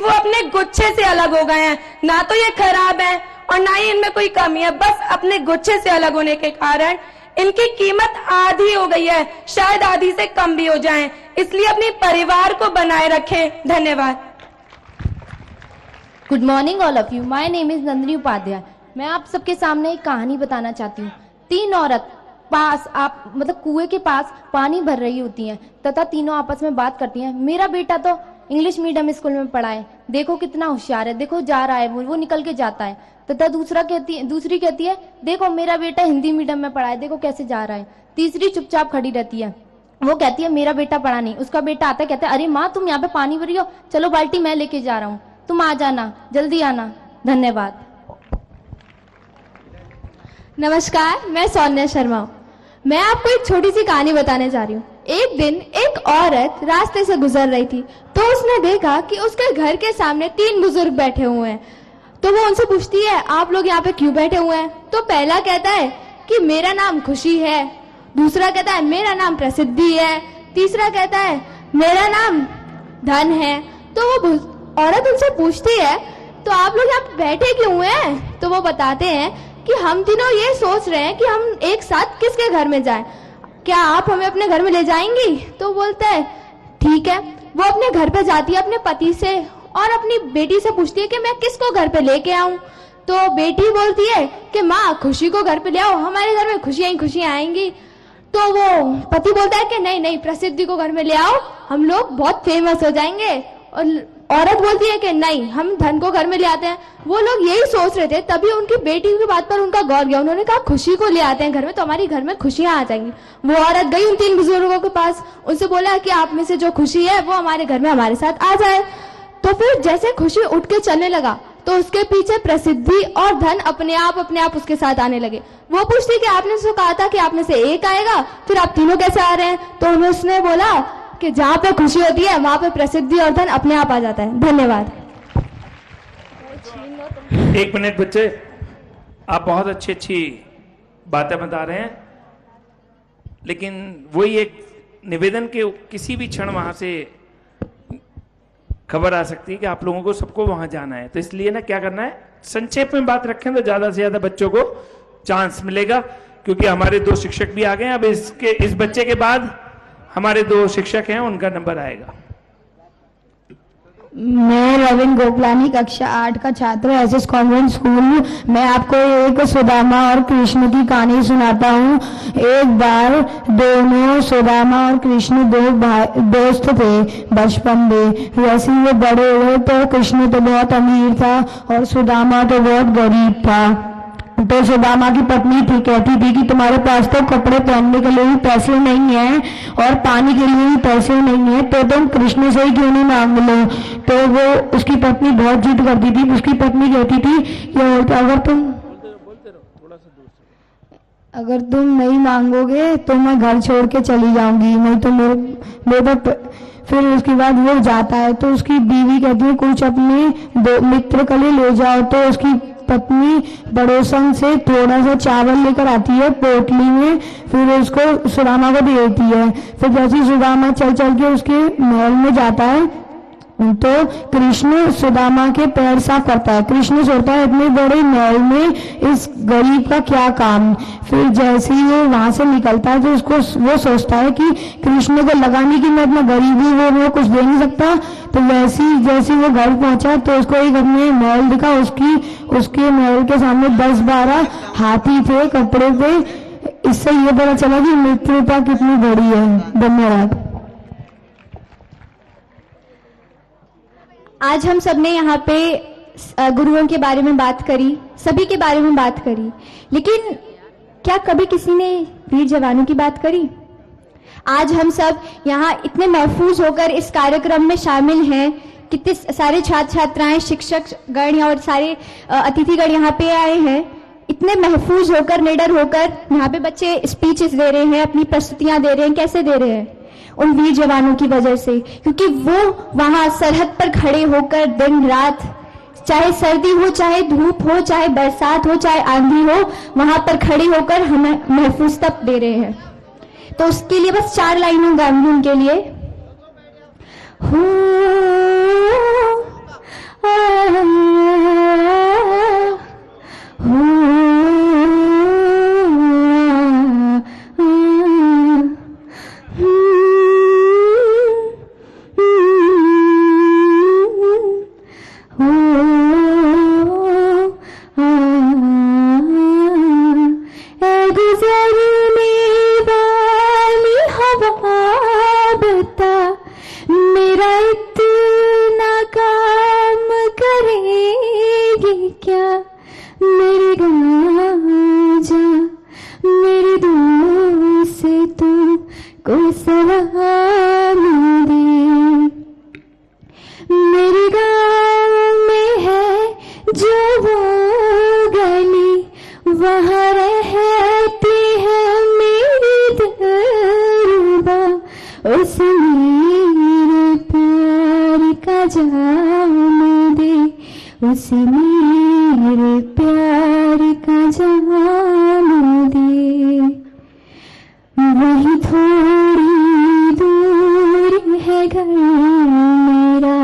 वो अपने गुच्छे से अलग हो गए हैं। ना तो ये खराब है और ना ही इनमें कोई कमी है, बस अपने गुच्छे से अलग होने के कारण इनकी कीमत आधी हो गई है, शायद आधी से कम भी हो जाए। इसलिए अपने परिवार को बनाए रखें। धन्यवाद। Good morning all of you. My name is Nandini Upadhyay. मैं आप सबके सामने एक कहानी बताना चाहती हूँ। 3 औरत कुएं के पास पानी भर रही होती हैं तथा तीनों आपस में बात करती हैं। मेरा बेटा तो इंग्लिश मीडियम स्कूल में पढ़ा है, देखो कितना होशियार है, देखो जा रहा है, वो निकल के जाता है। तथा दूसरी कहती है देखो मेरा बेटा हिंदी मीडियम में पढ़ा है, देखो कैसे जा रहा है। तीसरी चुपचाप खड़ी रहती है, वो कहती है मेरा बेटा पढ़ा नहीं। उसका बेटा आता है, कहता है अरे माँ तुम यहाँ पे पानी भर रही हो, चलो बाल्टी मैं लेके जा रहा हूँ, तुम आ जाना, जल्दी आना। धन्यवाद। नमस्कार, मैं सोनिया शर्मा हूँ। मैं आपको एक छोटी सी कहानी बताने जा रही हूँ। एक दिन एक औरत रास्ते से गुजर रही थी तो उसने देखा कि उसके घर के सामने 3 बुजुर्ग बैठे हुए हैं। तो वो उनसे पूछती है आप लोग यहाँ पे क्यों बैठे हुए हैं? तो पहला कहता है कि मेरा नाम खुशी है, दूसरा कहता है मेरा नाम प्रसिद्धि है, तीसरा कहता है मेरा नाम धन है। तो वो औरत उनसे पूछती है तो आप लोग यहाँ पे बैठे क्यों हैं? तो वो बताते हैं कि हम तीनों ये सोच रहे हैं कि हम एक साथ किसके घर में जाएं, क्या आप हमें अपने घर में ले जाएंगी? तो बोलता है ठीक है। वो अपने घर पे जाती है अपने पति से और अपनी बेटी से पूछती है कि मैं किसको घर पे लेके आऊं? तो बेटी बोलती है कि माँ खुशी को घर पे ले आओ, हमारे घर में खुशियां ही खुशियां आएंगी। तो वो पति बोलता है कि नहीं नहीं, प्रसिद्धि को घर में ले आओ, हम लोग बहुत फेमस हो जाएंगे। और औरत बोलती है कि नहीं, हम धन को घर में ले आते हैं। वो लोग यही सोच रहे थे, तभी उनकी बेटी की बात पर उनका गौर गया। उन्होंने कहा खुशी को ले आते हैं घर में तो हमारी घर में खुशियां आ जाएंगी। वो औरत गई उन 3 बुजुर्गों के पास, उनसे बोला कि आप में से जो खुशी है वो हमारे घर में हमारे साथ आ जाए। तो फिर जैसे खुशी उठ के चलने लगा तो उसके पीछे प्रसिद्धि और धन अपने आप उसके साथ आने लगे। वो पूछती कि आपने उसको कहा था कि आप में से एक आएगा, फिर आप तीनों कैसे आ रहे हैं? तो उसने बोला कि जहाँ पे खुशी होती है वहां पे प्रसिद्धि और धन अपने आप आ जाता है। धन्यवाद। 1 मिनट बच्चे, आप बहुत अच्छी बातें बता रहे हैं, लेकिन वही एक निवेदन के किसी भी क्षण वहां से खबर आ सकती है कि आप लोगों को सबको वहां जाना है। तो इसलिए ना क्या करना है, संक्षेप में बात रखें तो ज्यादा से ज्यादा बच्चों को चांस मिलेगा, क्योंकि हमारे 2 शिक्षक भी आ गए। अब इस बच्चे के बाद हमारे 2 शिक्षक हैं, उनका नंबर आएगा। मैं रविंद्र गोपलानी कक्षा 8 का छात्र एसएस कॉन्वेंट स्कूल। मैं आपको एक सुदामा और कृष्ण की कहानी सुनाता हूँ। एक बार दोनों सुदामा और कृष्ण 2 दोस्त थे बचपन में। वैसे ही वो बड़े हुए तो कृष्ण तो बहुत अमीर था और सुदामा तो बहुत गरीब था। तो सुदामा की पत्नी कहती थी कि तुम्हारे पास तो कपड़े पहनने के लिए भी पैसे नहीं है और पानी के लिए भी पैसे नहीं है, तो तुम कृष्ण से ही क्यों नहीं मांग लो? तो वो उसकी पत्नी बहुत जिद करती थी। उसकी पत्नी कहती थी कि अगर तुम नहीं मांगोगे तो मैं घर छोड़ के चली जाऊंगी, नहीं तो मेरे फिर उसके बाद वो जाता है तो उसकी बीवी कहती है कुछ अपने मित्र के लिए ले जाओ। तो उसकी पत्नी पड़ोसन से थोड़ा सा चावल लेकर आती है पोटली में, फिर उसको सुदामा को दे देती है। फिर जैसे सुदामा चल के उसके महल में जाता है तो कृष्ण सुदामा के पैर साफ करता है। कृष्ण सोचता है इतने बड़े महल में इस गरीब का क्या काम। फिर जैसे ही वो वहां से निकलता है तो उसको वो सोचता है कि कृष्ण को लगाने की मैं इतना गरीब हूँ, वो कुछ दे नहीं सकता। तो जैसे वो घर पहुंचा तो उसको एक अपने महल दिखा। उसके महल के सामने 10-12 हाथी थे कपड़े पे। इससे ये पता चला कि मित्रता कितनी बड़ी है। धन्यवाद। आज हम सब ने यहाँ पे गुरुओं के बारे में बात करी, सभी के बारे में बात करी, लेकिन क्या कभी किसी ने वीर जवानों की बात करी? आज हम सब यहाँ इतने महफूज होकर इस कार्यक्रम में शामिल हैं। कितने सारे छात्र छात्राएं, शिक्षक गण और सारे अतिथिगण यहाँ पे आए हैं। इतने महफूज होकर, निडर होकर यहाँ पे बच्चे स्पीचेस दे रहे हैं, अपनी प्रस्तुतियां दे रहे हैं। कैसे दे रहे हैं? उन वीर जवानों की वजह से, क्योंकि वो वहां सरहद पर खड़े होकर दिन रात, चाहे सर्दी हो, चाहे धूप हो, चाहे बरसात हो, चाहे आंधी हो, वहां पर खड़े होकर हमें महफूज तक दे रहे हैं। तो उसके लिए बस 4 लाइनों गाऊंगी उनके लिए। उसे मेरे प्यार का जाम दे। वही थोड़ी दूर है घर मेरा,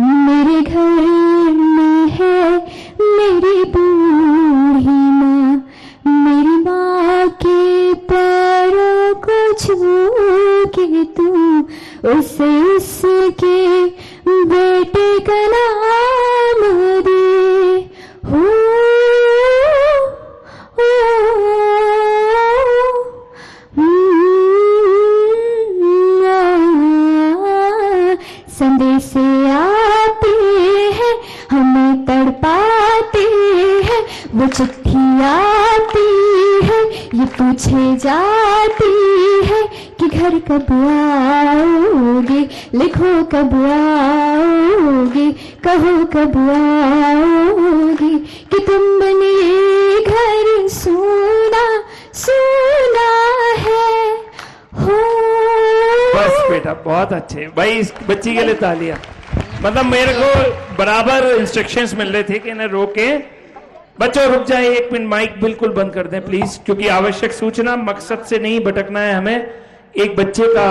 मेरे घर में है मेरी बूढ़ी माँ। मेरी माँ के पैरों को छू के तू उसे उसके बेटे का नाम दे। हो संदेश आते हैं हमें तड़पाते हैं, वो चिट्ठी आती है ये पूछे जाती है कि घर कब आओगे, लिखो कब आओगे, कहो कब आओगे कि तुम बने घर सोना सोना है। हो बस बेटा बहुत अच्छे भाई, इस बच्ची के लिए तालियां। मतलब मेरे को बराबर इंस्ट्रक्शंस मिल रहे थे कि इन्हें रोके। बच्चों रुक जाए एक मिनट, माइक बिल्कुल बंद कर दें प्लीज, क्योंकि आवश्यक सूचना मकसद से नहीं भटकना है हमें। एक बच्चे का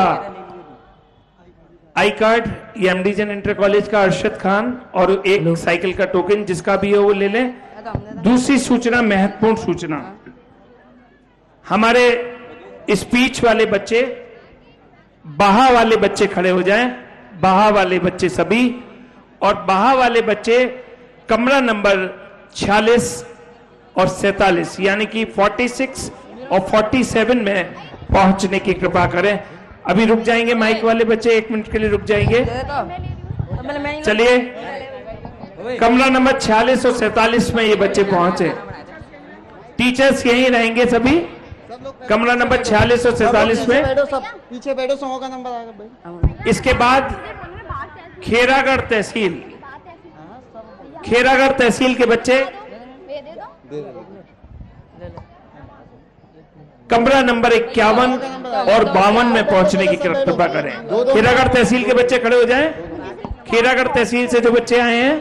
आई कार्ड ये एमडीजन इंटर कॉलेज का अरशद खान और एक साइकिल का टोकन जिसका भी है वो ले लें। दूसरी सूचना, महत्वपूर्ण सूचना, हमारे स्पीच वाले बच्चे, बाहा वाले बच्चे खड़े हो जाएं, बाहा वाले बच्चे सभी, और बाहा वाले बच्चे कमरा नंबर 46 और 47 यानी कि 46 और 47 में पहुंचने की कृपा करें। अभी रुक जाएंगे माइक वाले बच्चे, 1 मिनट के लिए रुक जाएंगे। चलिए कमरा नंबर 46 और 47 में ये बच्चे पहुंचे। टीचर्स यहीं रहेंगे सभी, कमरा नंबर 46 और 47 में। पीछे बैठो, 100 का नंबर आएगा भाई। इसके बाद खेरागढ़ तहसील, खेरागढ़ तहसील के बच्चे कमरा नंबर 51 और 52 में पहुंचने की कृपा करें। खेरागढ़ तहसील के बच्चे खड़े हो जाएं। खेरागढ़ तहसील से जो बच्चे आए हैं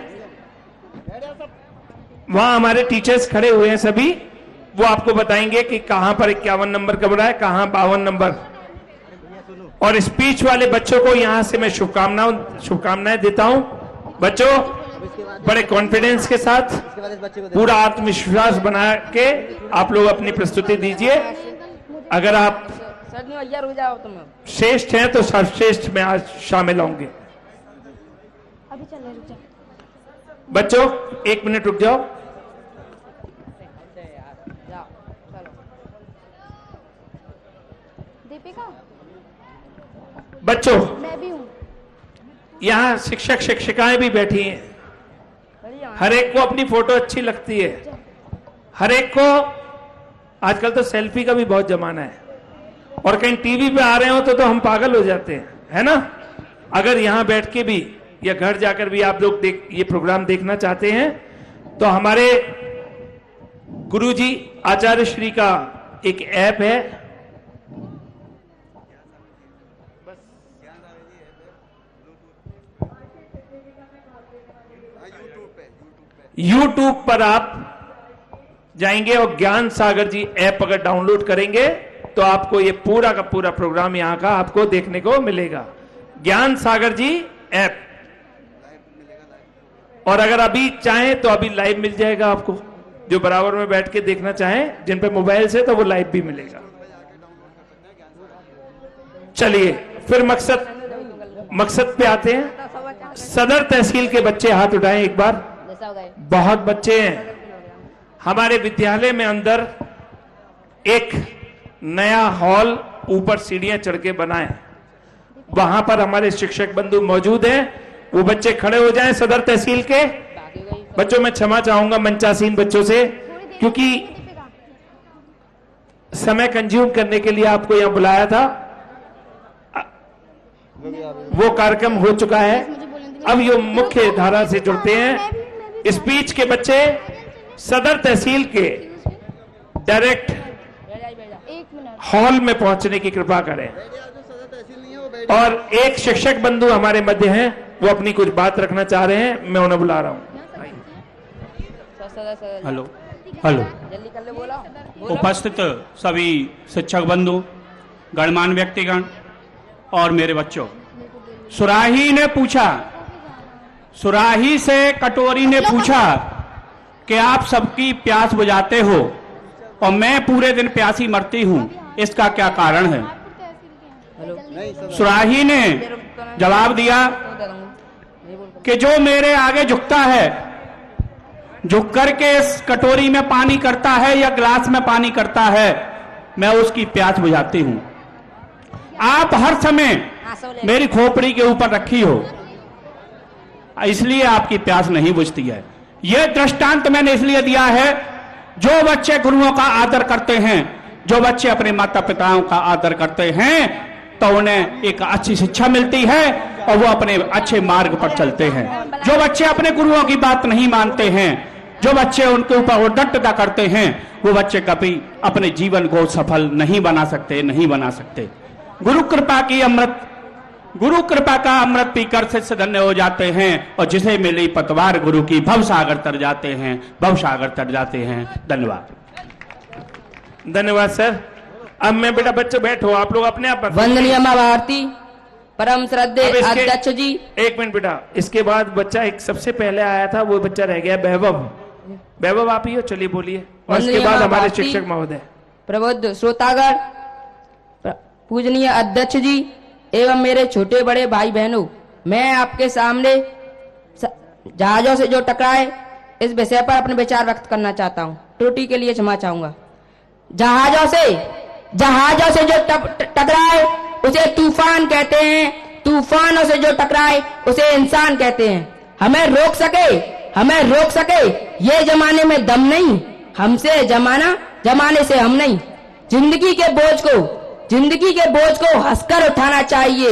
वहां हमारे टीचर्स खड़े हुए हैं सभी, वो आपको बताएंगे कि कहां पर 51 नंबर कमरा है, कहां 52 नंबर। और स्पीच वाले बच्चों को यहां से मैं शुभकामनाएं देता हूं। बच्चों बड़े कॉन्फिडेंस के साथ, पूरा आत्मविश्वास बना के आप लोग अपनी प्रस्तुति दीजिए। अगर आप श्रेष्ठ हैं तो सर्वश्रेष्ठ में आज शामिल होंगे। बच्चों 1 मिनट रुक जाओ। बच्चों यहाँ शिक्षक शिक्षिकाएं भी बैठी हैं, हर एक को अपनी फोटो अच्छी लगती है, हर एक को आजकल तो सेल्फी का भी बहुत जमाना है, और कहीं टीवी पे आ रहे हो तो हम पागल हो जाते हैं, है ना। अगर यहाँ बैठ के भी या घर जाकर भी आप लोग ये प्रोग्राम देखना चाहते हैं तो हमारे गुरुजी आचार्य श्री का एक ऐप है, YouTube पर आप जाएंगे और ज्ञान सागर जी ऐप अगर डाउनलोड करेंगे तो आपको ये पूरा का पूरा प्रोग्राम यहाँ का आपको देखने को मिलेगा। ज्ञान सागर जी ऐप और अगर अभी चाहें तो अभी लाइव मिल जाएगा आपको, जो बराबर में बैठ के देखना चाहें जिन पे मोबाइल से, तो वो लाइव भी मिलेगा। चलिए फिर मकसद पे आते हैं। सदर तहसील के बच्चे हाथ उठाएं एक बार। बहुत बच्चे हैं। हमारे विद्यालय में अंदर एक नया हॉल ऊपर सीढ़ियां चढ़ के बना है, वहां पर हमारे शिक्षक बंधु मौजूद हैं। वो बच्चे खड़े हो जाएं। सदर तहसील के बच्चों में क्षमा चाहूंगा मंचासीन बच्चों से, क्योंकि समय कंज्यूम करने के लिए आपको यहां बुलाया था, वो कार्यक्रम हो चुका है। अब ये मुख्य धारा से जुड़ते हैं। स्पीच के बच्चे सदर तहसील के डायरेक्ट हॉल में पहुंचने की कृपा करें। और एक शिक्षक बंधु हमारे मध्य हैं, वो अपनी कुछ बात रखना चाह रहे हैं, मैं उन्हें बुला रहा हूं। हेलो हेलो, उपस्थित सभी शिक्षक बंधु, गणमान्य व्यक्तिगण और मेरे बच्चों, सुराही ने पूछा, सुराही से कटोरी ने पूछा कि आप सबकी प्यास बुझाते हो और मैं पूरे दिन प्यासी मरती हूं, इसका क्या कारण है? सुराही ने जवाब दिया कि जो मेरे आगे झुकता है, झुक करके इस कटोरी में पानी करता है या ग्लास में पानी करता है, मैं उसकी प्यास बुझाती हूं। आप हर समय मेरी खोपड़ी के ऊपर रखी हो, इसलिए आपकी प्यास नहीं बुझती है। यह दृष्टांत मैंने इसलिए दिया है, जो बच्चे गुरुओं का आदर करते हैं, जो बच्चे अपने माता पिताओं का आदर करते हैं, तो उन्हें एक अच्छी शिक्षा मिलती है और वो अपने अच्छे मार्ग पर चलते हैं। जो बच्चे अपने गुरुओं की बात नहीं मानते हैं, जो बच्चे उनके ऊपर उद्दंडता करते हैं, वो बच्चे कभी अपने जीवन को सफल नहीं बना सकते। गुरु कृपा का अमृत पीकर शिष्य धन्य हो जाते हैं, और जिसे मिली पतवार गुरु की भव सागर तर जाते हैं। धन्यवाद सर। अब मैं बेटा बच्चे बैठो, आप लोग अपने आप वंदनीय मां भारती, परम श्रद्धेय अध्यक्ष जी। एक मिनट बेटा, इसके बाद बच्चा एक सबसे पहले आया था, वो बच्चा रह गया वैभव आप ही हो, चलिए बोलिए। और इसके बाद हमारे शिक्षक महोदय। प्रबुद्ध श्रोतागण, पूजनीय अध्यक्ष जी एवं मेरे छोटे बड़े भाई बहनों, मैं आपके सामने जहाजों से जो टकराए इस विषय पर अपने विचार व्यक्त करना चाहता हूँ। त्रुटि के लिए क्षमा चाहूंगा। जहाजों से जो टकराए उसे तूफान कहते हैं, तूफानों से जो टकराए उसे इंसान कहते हैं। हमें रोक सके ये जमाने में दम नहीं, हमसे जमाने से हम नहीं। जिंदगी के बोझ को हंसकर उठाना चाहिए,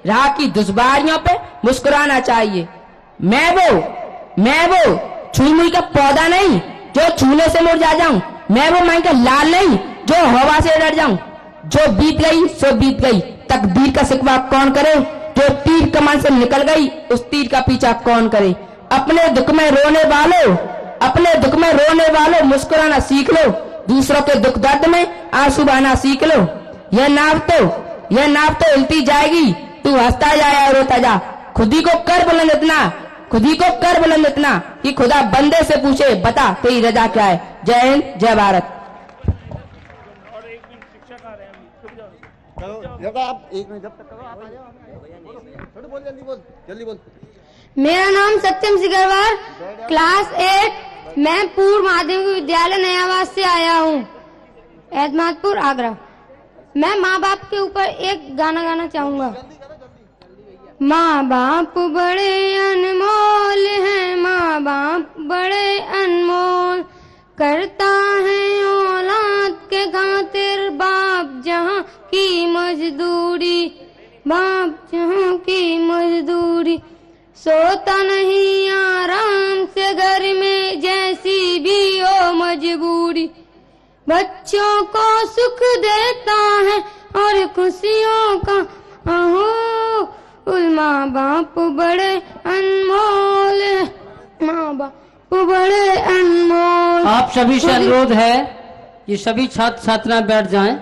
राह की दुश्वारियों पे मुस्कुराना चाहिए। मैं वो छुई का पौधा नहीं जो छूने से मुरझा जाऊं, मैं वो माई का लाल नहीं जो हवा से डर जाऊं। जो बीत गई सो बीत गई, तकदीर का शिकवा कौन करे? जो तीर कमान से निकल गई उस तीर का पीछा कौन करे? अपने दुख में रोने वालों मुस्कुराना सीख लो, दूसरों के दुख दर्द में आंसू बहाना सीख लो। यह नाव तो हिलती जाएगी, तू हंसता जाए और रोता जा। खुदी को कर बुलंद इतना कि खुदा बंदे से पूछे, बता तेरी रजा क्या है। जय हिंद, जय भारत। आप एक मिनट जब तक करो, आप आ जाओ। जल्दी बोल। मेरा नाम सत्यम सिकरवार, क्लास 8, मैं पूर्व माध्यमिक विद्यालय नयावास से आया हूँ, एतमादपुर, आगरा। मैं माँ बाप के ऊपर एक गाना गाना चाहूंगा। माँ बाप बड़े अनमोल हैं, माँ बाप बड़े अनमोल, करता है औलाद के खातिर बाप जहाँ की मजदूरी, सोता नहीं आराम से घर में जैसी भी हो मजबूरी। बच्चों को सुख देता है और खुशियों का माँ बाप बड़े अनमोल, माँ बाप बड़े अनमोल। आप सभी से अनुरोध है कि सभी छात्र छात्राएं बैठ जाएं।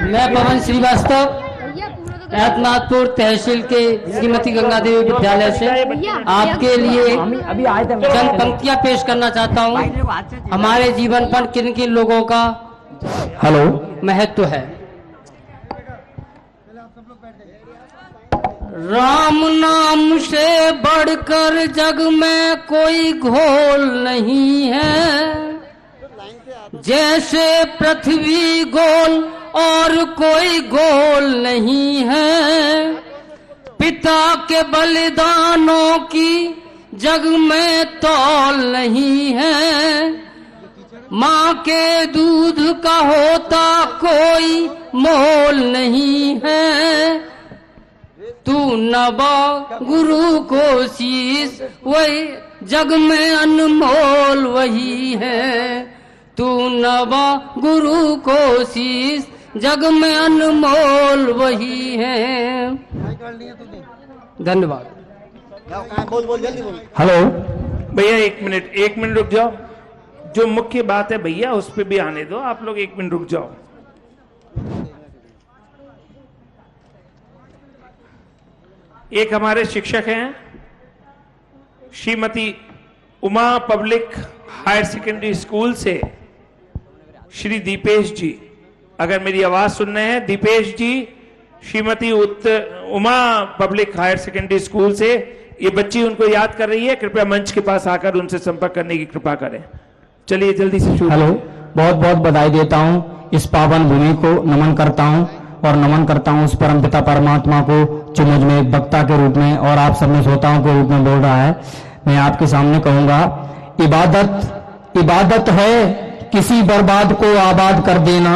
मैं पवन श्रीवास्तव एतनाथपुर तहसील के श्रीमती गंगा देवी विद्यालय से आपके लिए चंद पंक्तियां पेश करना चाहता हूं। हमारे जीवन पर किन किन लोगों का महत्व है। राम नाम से बढ़कर जग में कोई घोल नहीं है, जैसे पृथ्वी गोल और कोई गोल नहीं है। पिता के बलिदानों की जग में तौल नहीं है, माँ के दूध का होता कोई मोल नहीं है। तू नवा गुरु को शीश वही जग में अनमोल वही है। तू नवा गुरु को शीश जग में अनमोल वही है। धन्यवाद। हेलो भैया, एक मिनट रुक जाओ। जो मुख्य बात है भैया उस पर भी आने दो। आप लोग 1 मिनट रुक जाओ। एक हमारे शिक्षक हैं Shrimati Uma public higher secondary school से श्री दीपेश जी, अगर मेरी आवाज सुन रहे हैं, Deepesh ji Shrimati Uma public higher secondary school से ये बच्ची उनको याद कर रही है। कृपया मंच के पास आकर उनसे संपर्क करने की कृपा करें। चलिए जल्दी से शुरू। हेलो, बहुत बहुत बधाई देता हूँ। इस पावन भूमि को नमन करता हूँ और नमन करता हूँ उस परम पिता परमात्मा को जो मुझ में एक वक्ता के रूप में और आप सब में श्रोताओं के रूप में बोल रहा है। मैं आपके सामने कहूंगा, इबादत है किसी बर्बाद को आबाद कर देना।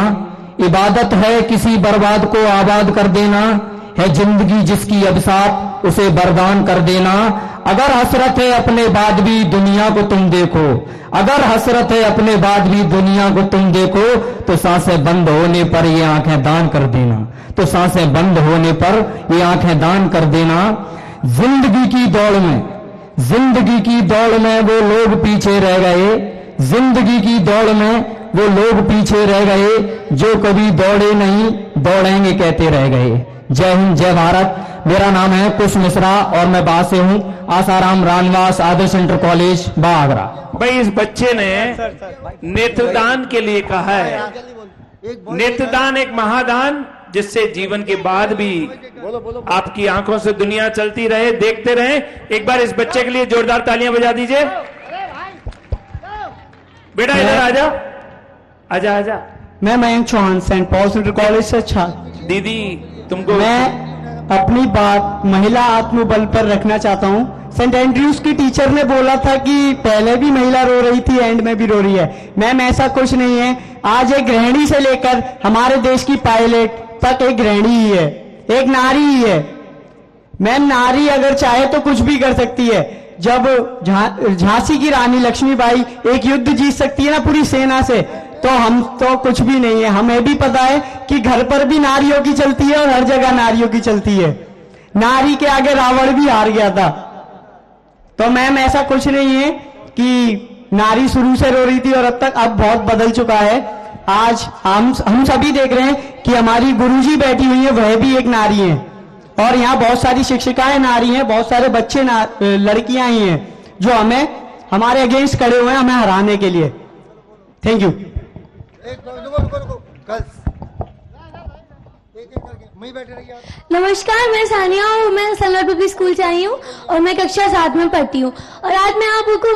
इबादत है किसी बर्बाद को आबाद कर देना, है जिंदगी जिसकी अभिशाप उसे बरदान कर देना। अगर हसरत है अपने बाद भी दुनिया को तुम देखो, अगर हसरत है अपने बाद भी दुनिया को तुम देखो, तो सांसें बंद होने पर ये आंखें दान कर देना, तो सांसें बंद होने पर ये आंखें दान कर देना। जिंदगी की दौड़ में वो लोग पीछे रह गए, जिंदगी की दौड़ में वो लोग पीछे रह गए, जो कभी दौड़े नहीं दौड़ेंगे कहते रह गए। जय हिंद, जय भारत। मेरा नाम है कुश मिश्रा और मैं बाहर से हूँ, आसाराम रानवास आदर्श इंटर कॉलेज बागरा। भाई इस बच्चे ने नेत्रदान के लिए कहा है। नेत्रदान एक महादान जिससे जीवन के बाद भी आपकी आंखों से दुनिया चलती रहे, देखते रहे। एक बार इस बच्चे के लिए जोरदार तालियां बजा दीजिए। बेटा इधर आजा, आजा आजा। मैं Mayank Chauhan Saint Paul's Inter College से छात्र। दीदी तुमको मैं अपनी बात महिला आत्मबल पर रखना चाहता हूँ। सेंट एंड्रयूज की टीचर ने बोला था कि पहले भी महिला रो रही थी, एंड में भी रो रही है। मैम ऐसा कुछ नहीं है। आज एक गृहिणी से लेकर हमारे देश की पायलट तक एक गृहिणी ही है, एक नारी ही है। मैम नारी अगर चाहे तो कुछ भी कर सकती है। जब झांसी की रानी लक्ष्मीबाई एक युद्ध जीत सकती है ना पूरी सेना से, तो हम तो कुछ भी नहीं है। हमें भी पता है कि घर पर भी नारियों की चलती है और हर जगह नारियों की चलती है। नारी के आगे रावण भी हार गया था। तो मैम ऐसा कुछ नहीं है कि नारी शुरू से रो रही थी और अब बहुत बदल चुका है। आज हम सभी देख रहे हैं कि हमारी गुरुजी बैठी हुई है, वह भी एक नारी है। और यहाँ बहुत सारी शिक्षिकाएं नारी हैं, बहुत सारे बच्चे लड़कियां ही हैं जो हमारे अगेंस्ट खड़े हुए हैं हमें हराने के लिए। Thank you. नमस्कार, मैं सानिया हूँ। मैं सलवार पब्लिक स्कूल से आई हूँ और मैं कक्षा 7 में पढ़ती हूँ। और आज मैं आपको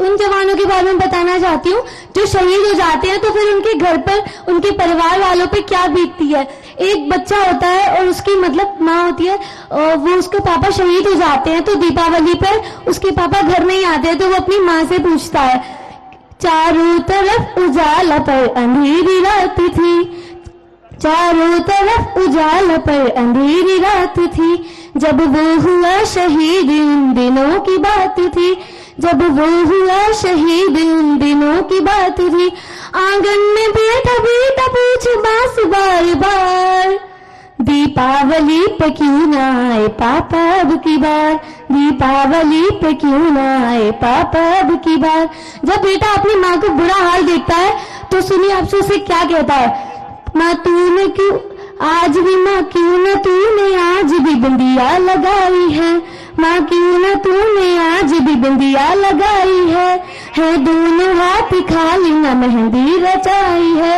उन जवानों के बारे में बताना चाहती हूँ जो शहीद हो जाते हैं, तो फिर उनके घर पर, उनके परिवार वालों पे क्या बीतती है। एक बच्चा होता है और उसकी मतलब माँ होती है, और वो उसके पापा शहीद हो जाते हैं, तो दीपावली पर उसके पापा घर नहीं आते, तो वो अपनी माँ से पूछता है, चारों तरफ उजाला पर अंधेरी रात थी, चारों तरफ उजाला पर अंधेरी रात थी, जब वो हुआ शहीद उन दिनों की बात थी, जब वो हुआ शहीद उन दिनों की बात थी। आंगन में बैठा बेटा पूछे बास बार बार, दीपावली पे क्यों ना आए पापा अब की बार, दीपावली पे क्यों ना आए पापा अब की बार। जब बेटा अपनी माँ को बुरा हाल देखता है तो सुनिए आपसे उसे क्या कहता है, माँ तूने क्यों आज भी माँ क्यों न तूने आज भी बिंदिया लगाई है, माँ क्यों न तूने आज भी बिंदिया लगाई है दोनों हाथ खाली न मेहंदी रचाई है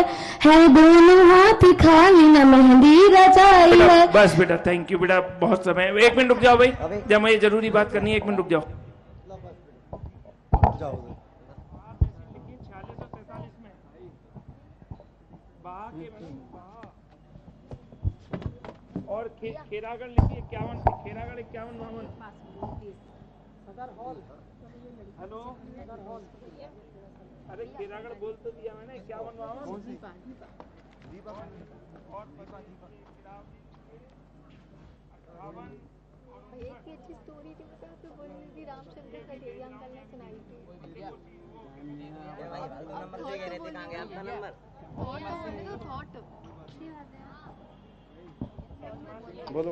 दोनों हाथ खाली न मेहंदी रचाई है। बस बेटा, थैंक यू बेटा, बहुत समय। 1 मिनट रुक जाओ भाई, जब मैं ये जरूरी बात करनी है, 1 मिनट रुक जाओ। और खेरागढ़ लिखिए 51, खेरागढ़ 51 52। हेलो, अरे खेरागढ़ बोल तो दिया मैंने, 51 52। एक अच्छी स्टोरी थी, तो बोली थी रामचंद्र कठेरिया अंकल ने सुनाई थी। बोलो।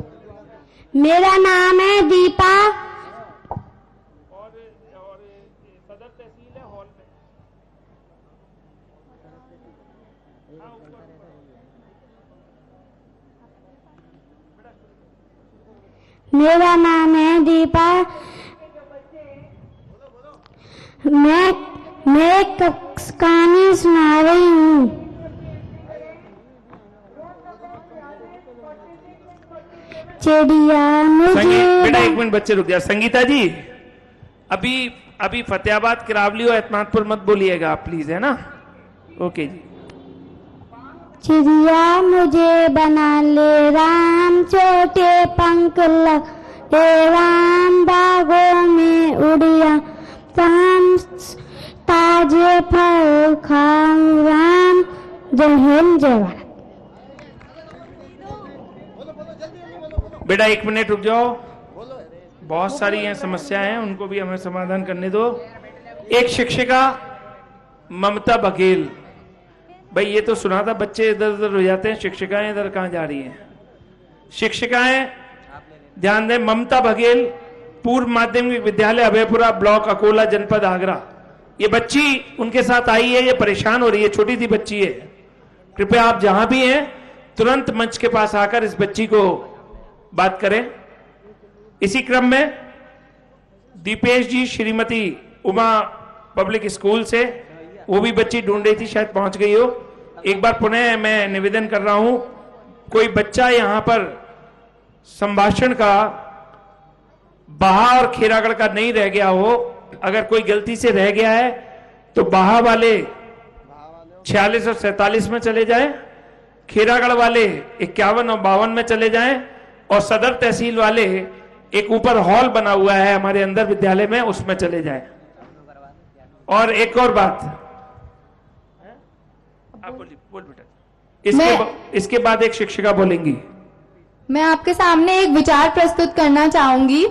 मेरा नाम है दीपा। और सदर तहसील है हॉल में। मेरा नाम है दीपा। मैं एक कहानी सुना रही हूँ। चिड़िया मुझे बेटा 1 मिनट बच्चे रुक जा। संगीता जी, अभी फतेहाबाद, किरावली और एतमादपुर मत बोलिएगा आप प्लीज, है ना? ओके जी। चिड़िया मुझे बना ले राम, छोटे पंख लगे राम, बागों में उड़िया राम, ताजे फल खाऊं राम, जय हिंद जय भारत। बेटा 1 मिनट रुक जाओ, बहुत सारी हैं समस्याएं हैं, उनको भी हमें समाधान करने दो। एक शिक्षिका ममता बघेल, भाई ये तो सुना था, बच्चे इधर उधर हो जाते हैं, शिक्षिकाएं इधर कहां जा रही हैं? शिक्षिकाएं ध्यान दें। ममता बघेल, पूर्व माध्यमिक विद्यालय अभयपुरा ब्लॉक, अकोला जनपद, आगरा। ये बच्ची उनके साथ आई है, ये परेशान हो रही है, छोटी सी बच्ची है। कृपया आप जहां भी हैं तुरंत मंच के पास आकर इस बच्ची को बात करें। इसी क्रम में दीपेश जी, श्रीमती उमा पब्लिक स्कूल से, वो भी बच्ची ढूंढ रही थी, शायद पहुंच गई हो। एक बार पुनः मैं निवेदन कर रहा हूं, कोई बच्चा यहां पर संभाषण का बाहा और खेरागढ़ का नहीं रह गया हो, अगर कोई गलती से रह गया है तो बाहा वाले 46 और 47 में चले जाए, खेरागढ़ वाले 51 और 52 में चले जाएं, और सदर तहसील वाले एक ऊपर हॉल बना हुआ है हमारे अंदर विद्यालय में, उसमें चले जाएं। और एक और बात, आप बोल बेटा। इसके बाद एक शिक्षिका बोलेंगी। मैं आपके सामने एक विचार प्रस्तुत करना चाहूंगी।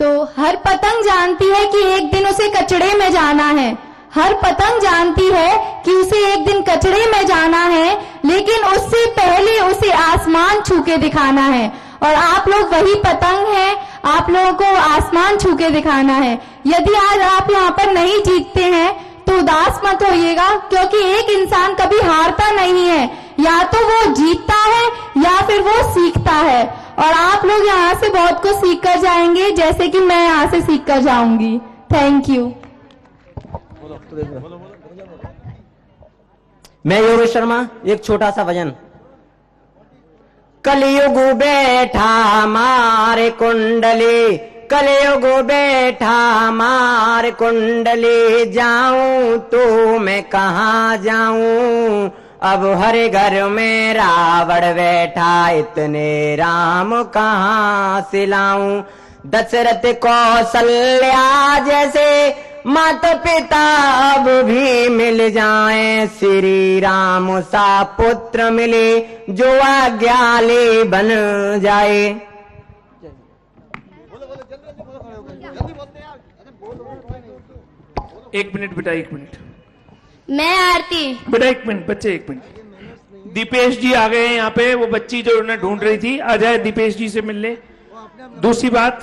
तो हर पतंग जानती है कि एक दिन उसे कचड़े में जाना है, हर पतंग जानती है कि उसे एक दिन कचड़े में जाना है, लेकिन उससे पहले उसे आसमान छू के दिखाना है। और आप लोग वही पतंग हैं, आप लोगों को आसमान छू के दिखाना है। यदि आज आप यहाँ पर नहीं जीतते हैं तो उदास मत होइएगा, क्योंकि एक इंसान कभी हारता नहीं है, या तो वो जीतता है या फिर वो सीखता है। और आप लोग यहाँ से बहुत कुछ सीख कर जाएंगे, जैसे कि मैं यहाँ से सीख कर जाऊंगी। Thank you. मैं योगेश शर्मा, एक छोटा सा भजन। कलयुग बैठा मारे कुंडली, कलयुग बैठा मार कुंडली, जाऊं तो मैं कहाँ जाऊं, अब हर घर में रावण बैठा, इतने राम कहाँ से लाऊं। दशरथ कौशल्या जैसे माता पिता अब भी मिल जाएं, श्री राम सा पुत्र मिले जो आज्ञाले बन जाए। 1 मिनट बेटा, 1 मिनट। मैं आरती। बेटा 1 मिनट, बच्चे 1 मिनट। दीपेश जी आ गए हैं यहाँ पे, वो बच्ची जो उन्हें ढूंढ रही थी, आ जाए दीपेश जी से मिलने। दूसरी बात,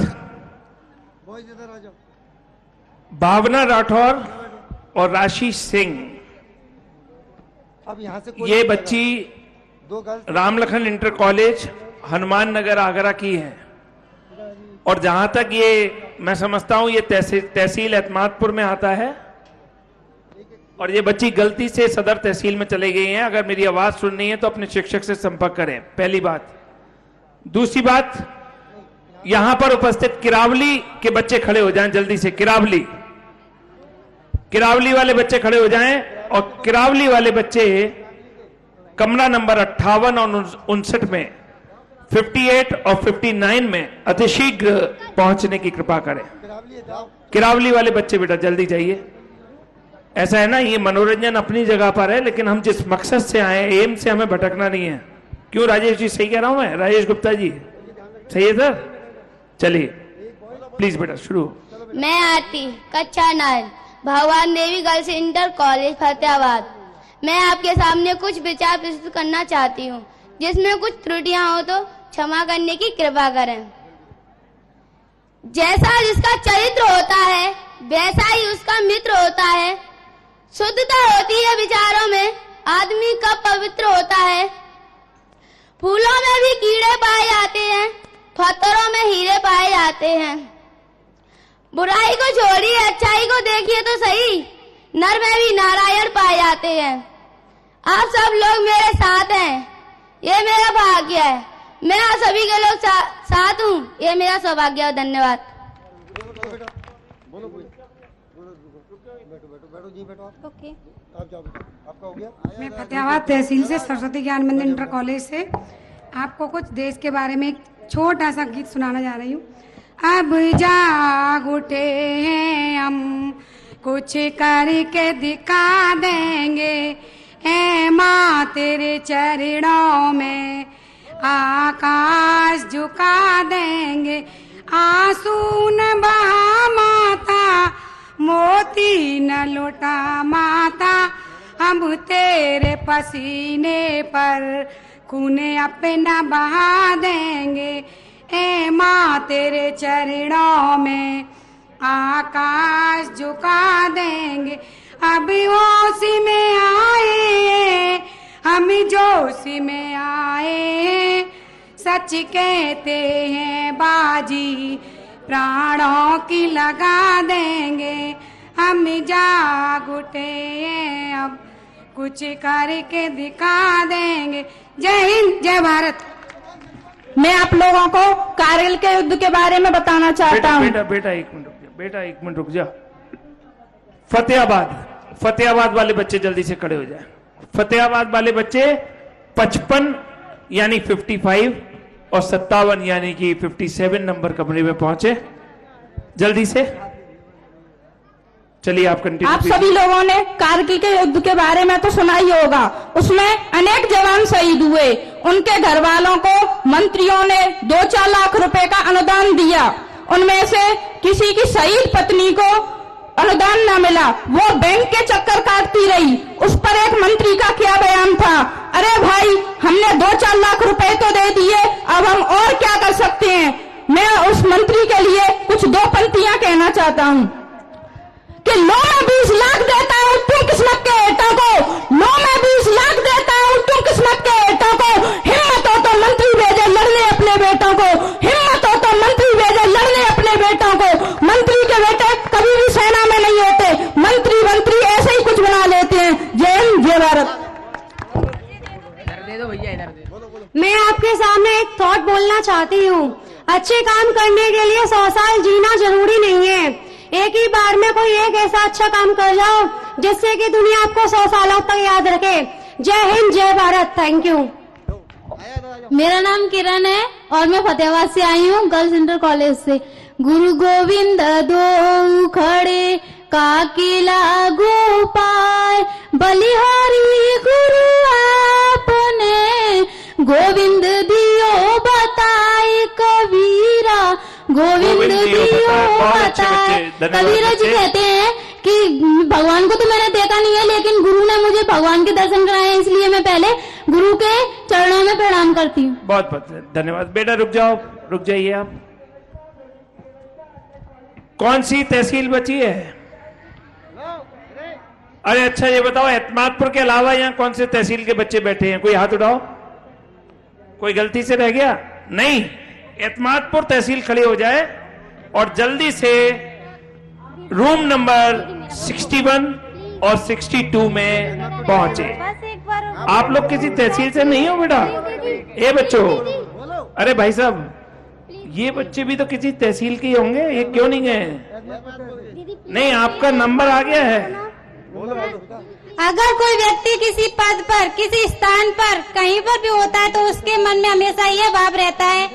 भावना राठौर और राशि सिंह, अब यहाँ से ये बच्ची रामलखन इंटर कॉलेज हनुमान नगर आगरा की है। और जहां तक ये मैं समझता हूं ये तहसील एतमादपुर में आता है और ये बच्ची गलती से सदर तहसील में चले गई हैं। अगर मेरी आवाज सुननी है तो अपने शिक्षक से संपर्क करें, पहली बात। दूसरी बात, यहां पर उपस्थित किरावली के बच्चे खड़े हो जाएं जल्दी से। किरावली वाले बच्चे खड़े हो जाएं और किरावली वाले बच्चे कमरा नंबर 58 और 59 में 58 और 59 में अतिशीघ्र पहुंचने की कृपा करें। किरावली वाले बच्चे बेटा जल्दी जाइए। ऐसा है ना, ये मनोरंजन अपनी जगह पर है, लेकिन हम जिस मकसद से आए, एम से हमें भटकना नहीं है। क्यों राजेश जी, सही कह रहा हूं मैं? राजेश गुप्ता जी सही है सर? चलिए प्लीज बेटा शुरू। मैं आरती, कक्षा 9, भगवान देवी गर्ल्स इंटर कॉलेज फतेहाबाद। मैं आपके सामने कुछ विचार प्रस्तुत करना चाहती हूँ, जिसमें कुछ त्रुटियां हो तो क्षमा करने की कृपा करें। जैसा जिसका चरित्र होता है वैसा ही उसका मित्र होता है। शुद्धता होती है विचारों में, आदमी कब पवित्र होता है। फूलों में भी कीड़े पाए जाते हैं, पत्थरों में हीरे पाए जाते हैं। बुराई को छोड़िए, अच्छाई को देखिए तो सही, नर में भी नारायण पाए जाते हैं। आप सब लोग मेरे साथ हैं, ये मेरा भाग्य है। मैं आप सभी के लोग साथ हूँ, ये मेरा सौभाग्य है। धन्यवाद। ओके, आपका हो गया? मैं फतेहाबाद तहसील से सरस्वती ज्ञान मंदिर इंटर कॉलेज से आपको कुछ देश के बारे में एक छोटा सा गीत सुनाना जा रही हूँ। अब जाग उठे हैं हम, कुछ करके दिखा देंगे, ऐ माँ तेरे चरणों में आकाश झुका देंगे। आंसू न बहा माता, मोती न लुटा माता, हम तेरे पसीने पर खून अपना बहा देंगे। ऐ माँ तेरे चरणों में आकाश झुका देंगे। अब होश में आए, हम जोश में आए, सच कहते हैं बाजी प्राणों की लगा देंगे। हम जाग उठे हैं अब, कुछ करके दिखा देंगे। जय हिंद, जय भारत। मैं आप लोगों को कारगिल के युद्ध के बारे में बताना चाहता हूँ। बेटा एक मिनट रुक जा। फतेहाबाद वाले बच्चे जल्दी से खड़े हो जाए। फतेहाबाद वाले बच्चे 55 यानी 55 और 57 यानी कि 57 नंबर कमरे में पहुंचे, जल्दी से। चलिए आप कंटिन्यू। आप सभी लोगों ने कारगिल के युद्ध के बारे में तो सुना ही होगा। उसमें अनेक जवान शहीद हुए। उनके घर वालों को मंत्रियों ने 2-4 लाख रुपए का अनुदान दिया। उनमें से किसी की शहीद पत्नी को अनुदान न मिला, वो बैंक के चक्कर काटती रही। उस पर एक मंत्री का क्या बयान था, अरे भाई हमने 2-4 लाख रुपए तो दे दिए, अब हम और क्या कर सकते हैं। मैं उस मंत्री के लिए कुछ 2 पंक्तियां कहना चाहता हूं कि लो मैं 20 लाख देता हूं तुम किस्मत के हेठों को, लो मैं 20 लाख देता हूं तुम किस्मत के हेठों को। हिम्मत हो तो मंत्री भेजे लड़ने अपने बेटों को, हिम्मत हो तो मंत्री भेजे लड़ने अपने बेटों को। मंत्री के बेटे कभी भी सेना में नहीं होते, मंत्री ऐसे ही कुछ बना लेते हैं। जय हिंद, जय भारत। मैं आपके सामने एक थॉट बोलना चाहती हूँ। अच्छे काम करने के लिए 100 साल जीना जरूरी नहीं है। एक ही बार में कोई एक ऐसा अच्छा काम कर जाओ जिससे कि दुनिया आपको 100 सालों तक याद रखे। जय हिंद, जय भारत। Thank you. मेरा नाम किरण है और मैं फतेहाबाद से आई हूँ, गर्ल्स इंटर कॉलेज से। गुरु गोविंद दो खड़े काकिला गोपाल, बलिहारी गुरु आपने गोविंद दियो बताए कबीरा, गोविंद दियो बताए। कबीरा जी कहते हैं कि भगवान को तो मैंने देखा नहीं है, लेकिन गुरु ने मुझे भगवान के दर्शन कराए, इसलिए मैं पहले गुरु के चरणों में प्रणाम करती हूँ। बहुत बहुत धन्यवाद। बेटा रुक जाइए आप। कौन सी तहसील बची है? अरे अच्छा ये बताओ, एतमादपुर के अलावा यहाँ कौन से तहसील के बच्चे बैठे हैं? कोई हाथ उठाओ। कोई गलती से रह गया? नहीं। एतमादपुर तहसील खड़ी हो जाए और जल्दी से रूम नंबर 61 और 62 में पहुंचे। आप लोग किसी तहसील से नहीं हो बेटा? ये बच्चों, अरे भाई साहब, ये बच्चे भी तो किसी तहसील के होंगे, ये क्यों नहीं गए? नहीं, आपका नंबर आ गया है। अगर कोई व्यक्ति किसी पद पर, किसी स्थान पर, कहीं पर भी होता है तो उसके मन में हमेशा यह भाव रहता है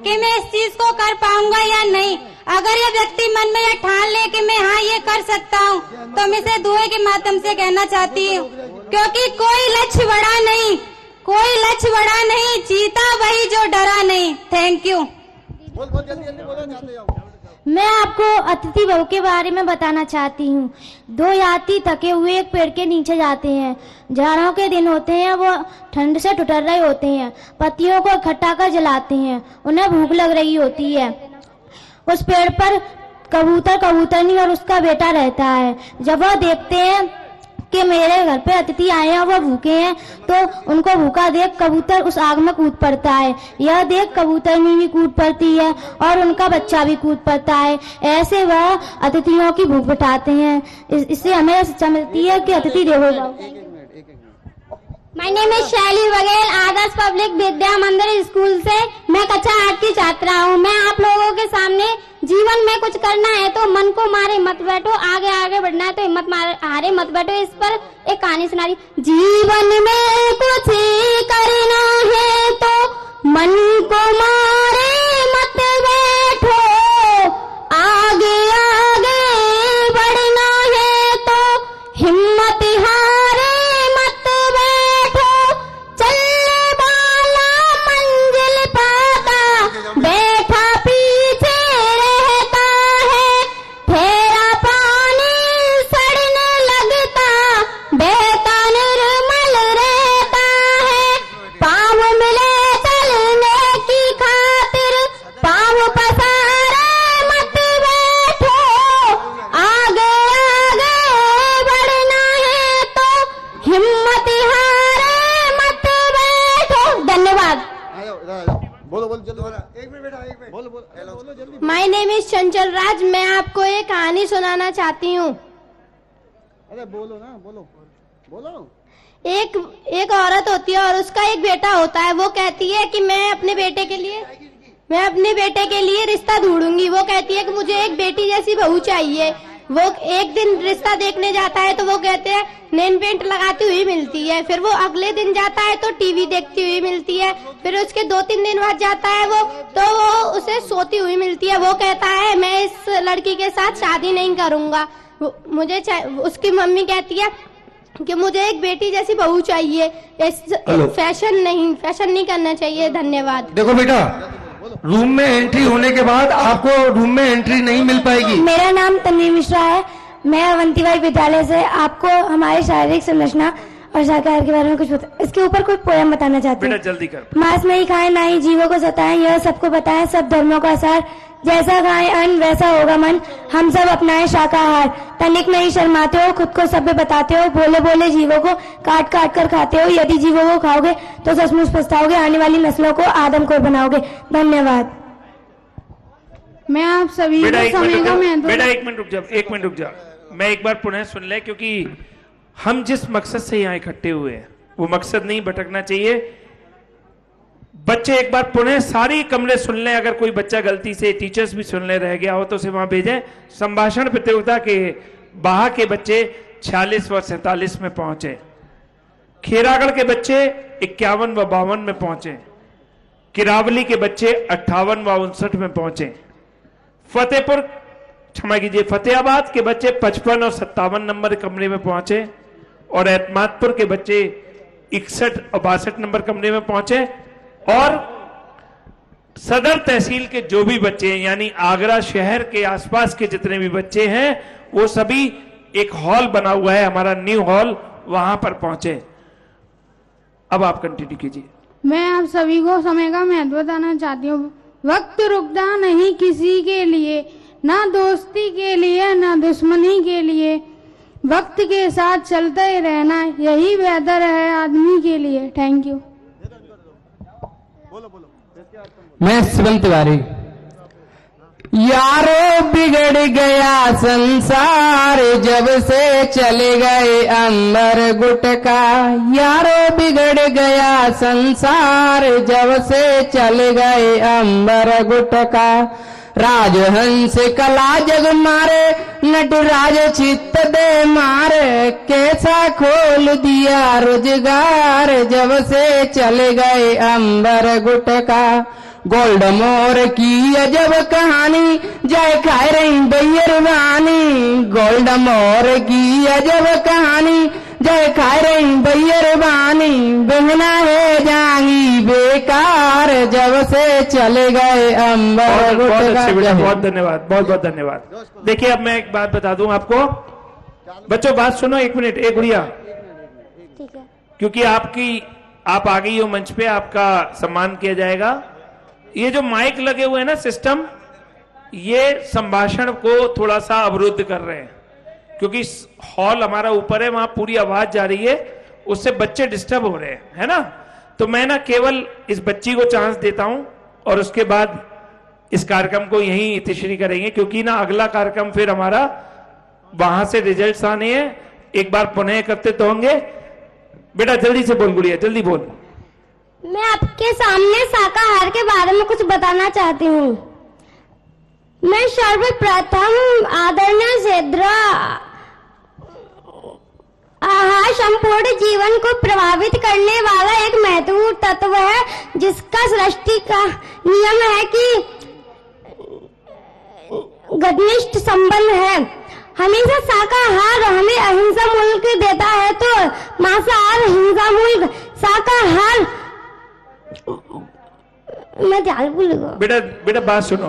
कि मैं इस चीज को कर पाऊंगा या नहीं। अगर ये व्यक्ति मन में यह ठान ले कि मैं हाँ ये कर सकता हूँ, तो मैं इसे दुए के माध्यम से कहना चाहती हूँ, क्योंकि कोई लक्ष्य बड़ा नहीं, कोई लक्ष्य बड़ा नहीं, जीता वही जो डरा नहीं। Thank you. मैं आपको अतिथि भव के बारे में बताना चाहती हूँ। दो यात्री थके हुए एक पेड़ के नीचे जाते हैं। जाड़ों के दिन होते हैं, वो ठंड से ठुठर रहे होते हैं, पत्तियों को इकट्ठा कर जलाते हैं। उन्हें भूख लग रही होती है। उस पेड़ पर कबूतरनी और उसका बेटा रहता है। जब वह देखते हैं कि मेरे घर पे अतिथि आए हैं और वह भूखे हैं, तो उनको भूखा देख कबूतर उस आग में कूद पड़ता है। यह देख कबूतरनी भी कूद पड़ती है और उनका बच्चा भी कूद पड़ता है। ऐसे वह अतिथियों की भूख मिटाते हैं। इससे हमें शिक्षा मिलती है कि अतिथि देवो भव। माय नेम इज शैली बघेल, आदर्श पब्लिक विद्या मंदिर स्कूल से मैं कक्षा 8 की छात्रा हूँ। मैं आप लोगों के सामने जीवन में कुछ करना है तो मन को मारे मत बैठो, आगे आगे बढ़ना है तो हिम्मत हारे मत बैठो। इस पर एक कहानी सुना रही। जीवन में कुछ करना है तो मन को मारे मत बैठो, आगे आगे बढ़ना है तो हिम्मत हारे मत बैठो। चलने वाला मंजिल पाता, बैठा पीछे रहता है। ठहरा पानी सड़ने लगता, बहता निर्मल रहता है। पाँव मिले चलने की खातिर, पाँव पसारे मत बैठो, आगे आगे बढ़ना है तो हिम्मत हारे मत बैठो। धन्यवाद। बोलो बोलो जल्दी, एक मिनट बेटा, एक मिनट बोलो बोलो जल्दी। माय नेम इज चंचल राज। मैं आपको एक कहानी सुनाना चाहती हूँ। अरे बोलो ना, बोलो बोलो। एक औरत होती है और उसका एक बेटा होता है। वो कहती है कि मैं अपने बेटे के लिए रिश्ता ढूंढूंगी। वो कहती है कि मुझे एक बेटी जैसी बहू चाहिए। वो एक दिन रिश्ता देखने जाता है तो वो कहते हैं नेल पेंट लगाती हुई मिलती है। फिर वो अगले दिन जाता है तो टीवी देखती हुई मिलती है। फिर उसके 2-3 दिन बाद जाता है वो उसे सोती हुई मिलती है। वो कहता है मैं इस लड़की के साथ शादी नहीं करूंगा, मुझे उसकी मम्मी कहती है कि मुझे एक बेटी जैसी बहू चाहिए। फैशन नहीं करना चाहिए। धन्यवाद। देखो बेटा, रूम में एंट्री होने के बाद आपको रूम में एंट्री नहीं मिल पाएगी। मेरा नाम तन्वी मिश्रा है। मैं अवंतीबाई विद्यालय से आपको हमारे शारीरिक संरचना और शाकाहार के बारे में कुछ इसके ऊपर कोई पोयम बताना चाहती हूँ। जल्दी कर। मांस नहीं खाएं, ना ही जीवों को सताएं, यह सबको बताएं, सब धर्मों का सार। जैसा खाएं अन्न वैसा होगा मन, हम सब अपनाएं शाकाहार। तनिक नहीं शर्माते हो, खुद को सभ्य बताते हो, भोले भोले जीवों को काट काट कर खाते हो। यदि जीवों को खाओगे तो सचमुच पछताओगे, आने वाली नस्लों को आदमखोर बनाओगे। धन्यवाद। मैं आप सभी को समय का महत्व। बेटा एक मिनट रुक जा। मैं एक बार पुनः सुन ले, क्योंकि हम जिस मकसद से यहाँ इकट्ठे हुए हैं वो मकसद नहीं भटकना चाहिए। बच्चे एक बार पुनः सारी कमरे सुन लें। अगर कोई बच्चा गलती से, टीचर्स भी सुनने रह गया हो तो उसे वहां भेजें। संभाषण प्रतियोगिता के बाहा के बच्चे 46 व 47 में पहुंचे। खेरागढ़ के बच्चे 51 व 52 में पहुंचे। किरावली के बच्चे 58 व 59 में पहुंचे। फतेहाबाद के बच्चे 55 और 57 नंबर कमरे में पहुंचे। और एतमादपुर के बच्चे 61 और 62 नंबर कमरे में पहुंचे। और सदर तहसील के जो भी बच्चे हैं, यानी आगरा शहर के आसपास के जितने भी बच्चे हैं, वो सभी एक हॉल बना हुआ है हमारा न्यू हॉल, वहां पर पहुंचे। अब आप कंटिन्यू कीजिए। मैं आप सभी को समय का महत्व बताना चाहती हूँ। वक्त रुकता नहीं किसी के लिए, ना दोस्ती के लिए ना दुश्मनी के लिए। वक्त के साथ चलते ही रहना, यही बेहतर है आदमी के लिए। Thank you. मैं शिवम तिवारी। यारो बिगड़ गया संसार जब से चले गए अंबर गुटका। यारो बिगड़ गया संसार जब से चले गए अंबर गुटका। राजहंस कला जग मारे नटराज चित्त दे मारे। कैसा खोल दिया रोजगार जब से चले गए अंबर गुटका। गोल्ड मोर की अजब कहानी जय खाए रही बैरवानी। गोल्ड मोर की अजब कहानी जय खाए रही बैरवानी। बहना है जांगी बेकार जब से चले गए अंबर बहुत गुटका। अच्छे बेटा, बहुत धन्यवाद, बहुत बहुत धन्यवाद। देखिए अब मैं एक बात बता दूं आपको, बच्चों बात सुनो एक मिनट। एक गुड़िया, ठीक है। क्योंकि आप आ गई हो मंच पे, आपका सम्मान किया जाएगा। ये जो माइक लगे हुए हैं ना सिस्टम, ये संभाषण को थोड़ा सा अवरुद्ध कर रहे हैं, क्योंकि हॉल हमारा ऊपर है, वहां पूरी आवाज जा रही है, उससे बच्चे डिस्टर्ब हो रहे हैं, है ना। तो मैं ना केवल इस बच्ची को चांस देता हूं और उसके बाद इस कार्यक्रम को यहीं इतिश्री करेंगे, क्योंकि ना अगला कार्यक्रम फिर हमारा वहां से रिजल्ट्स आने हैं। एक बार पुनः एकत्रित होंगे। बेटा जल्दी से बोल गुड़िया, जल्दी बोल। मैं आपके सामने शाकाहार के बारे में कुछ बताना चाहती हूँ। मैं सर्वप्रथम आदरणीय क्षेत्र आहार संपूर्ण जीवन को प्रभावित करने वाला एक महत्वपूर्ण तत्व है, जिसका सृष्टि का नियम है कि घनिष्ठ संबंध है। हमेशा शाकाहार हमें अहिंसा मूल्य देता है, तो मांसाहार हिंसा मूल्य। शाकाहार मैं ध्यान भूल गया। बेटा बात सुनो,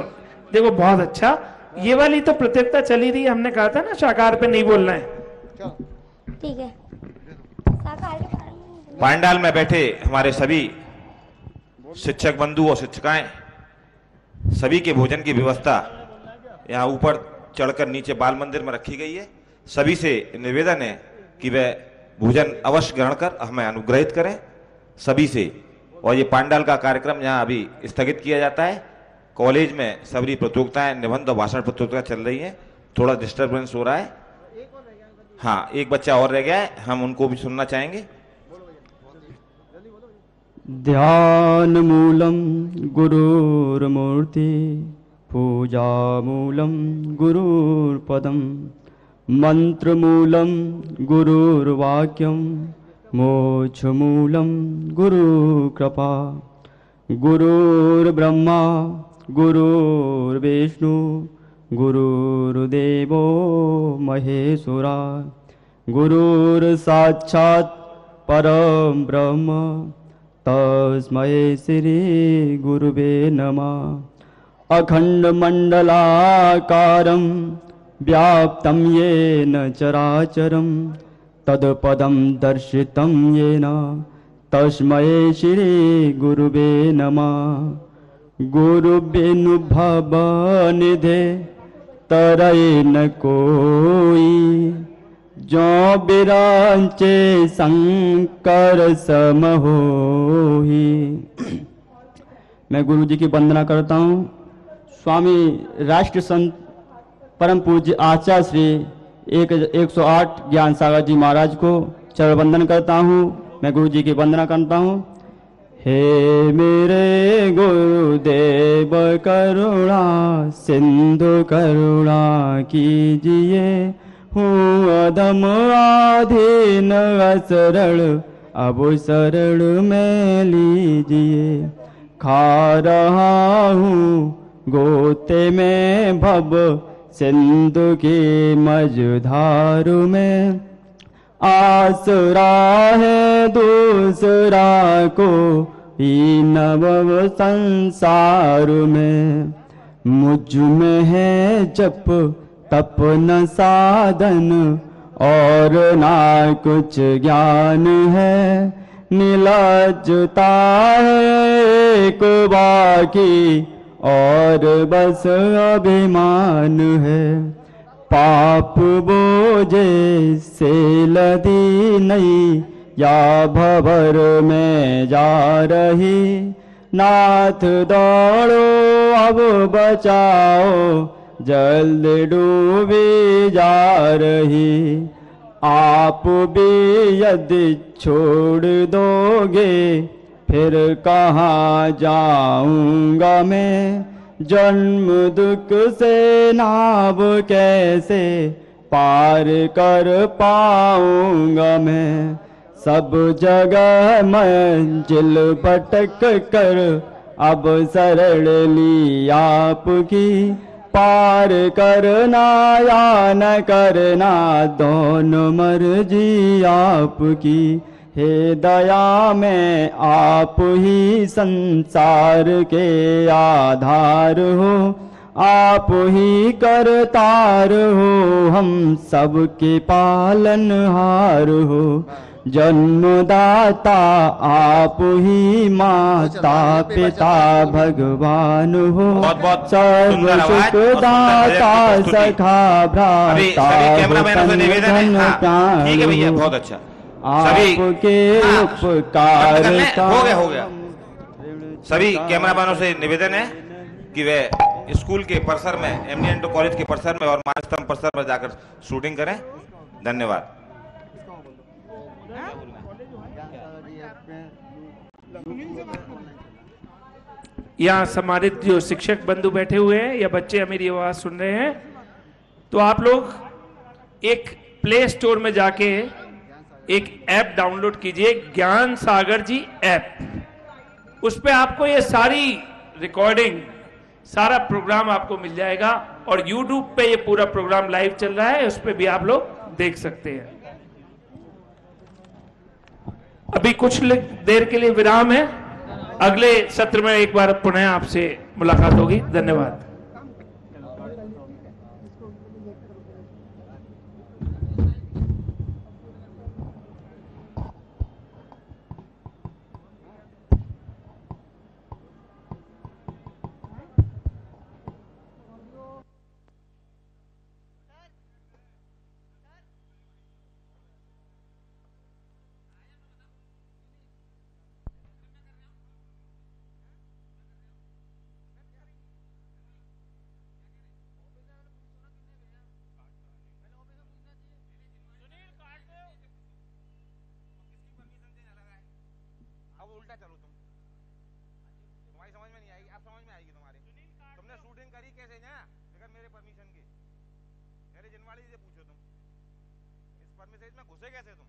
देखो बहुत अच्छा, ये वाली तो प्रतियोगिता चली रही है, हमने कहा था ना शाकाहार पे नहीं बोलना है। ठीक है। पांडाल में बैठे हमारे सभी शिक्षक बंधु और शिक्षिकाएं, सभी के भोजन की व्यवस्था यहाँ ऊपर चढ़कर नीचे बाल मंदिर में रखी गई है। सभी से निवेदन है कि वे भोजन अवश्य ग्रहण कर हमें अनुग्रहित करें, सभी से। और ये पांडाल का कार्यक्रम यहाँ अभी स्थगित किया जाता है। कॉलेज में सभी प्रतियोगिताएं, निबंध और भाषण प्रतियोगिता चल रही है, थोड़ा डिस्टर्बेंस हो रहा है। हाँ, एक बच्चा और रह गया है, हम उनको भी सुनना चाहेंगे। ध्यान मूलम गुरुर्मूर्ति, पूजा मूलम गुरुर्पदम, मंत्र मूलम गुरुर्वाक्यम, मोक्ष मूलम गुरु कृपा। गुरुर्ब्रह्मा गुरुर्विष्णु गुरुर्देवो महेश्वरा। गुरुर्साक्षात् परम ब्रह्म, तस्मै श्री गुरुवे नमः। अखंड मंडलाकारं व्याप्तं येन चराचरं, तत्पदं दर्शितं येन तस्मै श्री गुरुवे नमः। गुरुबिनुभव निधे तरय न कोई, जो बिरांचे शंकर सम होहि। मैं गुरु जी की वंदना करता हूँ। स्वामी राष्ट्र संत परम पूज्य आचार्य श्री 108 ज्ञान सागर जी महाराज को चरण वंदन करता हूँ। मैं गुरु जी की वंदना करता हूँ। हे मेरे गुरुदेव करुणा सिंधु करुणा कीजिए, हूँ अधम आधीन असरण अब शरण में लीजिए। खा रहा हूँ गोते में भव सिंधु की मझधार में, आसरा है दूसरा को ही नव संसार में। मुझ में है जप तप न साधन और ना कुछ ज्ञान है, निलज्जता है एक बाकी और बस अभिमान है। पाप बोझे से लदी नहीं या भंवर में जा रही, नाथ दौड़ो अब बचाओ, जल्द डूबी जा रही। आप भी यदि छोड़ दोगे फिर कहाँ जाऊंगा मैं, जन्म दुख से नाव कैसे पार कर पाऊंगा मैं। सब जगह मंजिल भटक कर अब शरण ली आपकी, पार करना या न करना दोनों मर्जी आपकी। हे दया में आप ही संसार के आधार हो, आप ही करतार हो, हम सबके पालनहार हो। जन्मदाता आप ही, माता पिता भगवान हो, सर्व सुखदाता सखा भ्राता ठीक है भैया, बहुत अच्छा। आपके उपकार का हो गया। सभी कैमरामैनों से निवेदन है कि वे स्कूल के परिसर में, एमडी इंटर कॉलेज के परिसर में और मानस्तंभ परिसर में जाकर शूटिंग करें। धन्यवाद। यहाँ सम्मानित जो शिक्षक बंधु बैठे हुए हैं या बच्चे मेरी आवाज सुन रहे हैं, तो आप लोग एक प्ले स्टोर में जाके एक ऐप डाउनलोड कीजिए, ज्ञान सागर जी ऐप। उस पे आपको ये सारी रिकॉर्डिंग, सारा प्रोग्राम आपको मिल जाएगा और YouTube पे ये पूरा प्रोग्राम लाइव चल रहा है, उस पे भी आप लोग देख सकते हैं। अभी कुछ देर के लिए विराम है, अगले सत्र में एक बार पुनः आपसे मुलाकात होगी। धन्यवाद। घुसे कैसे तुम?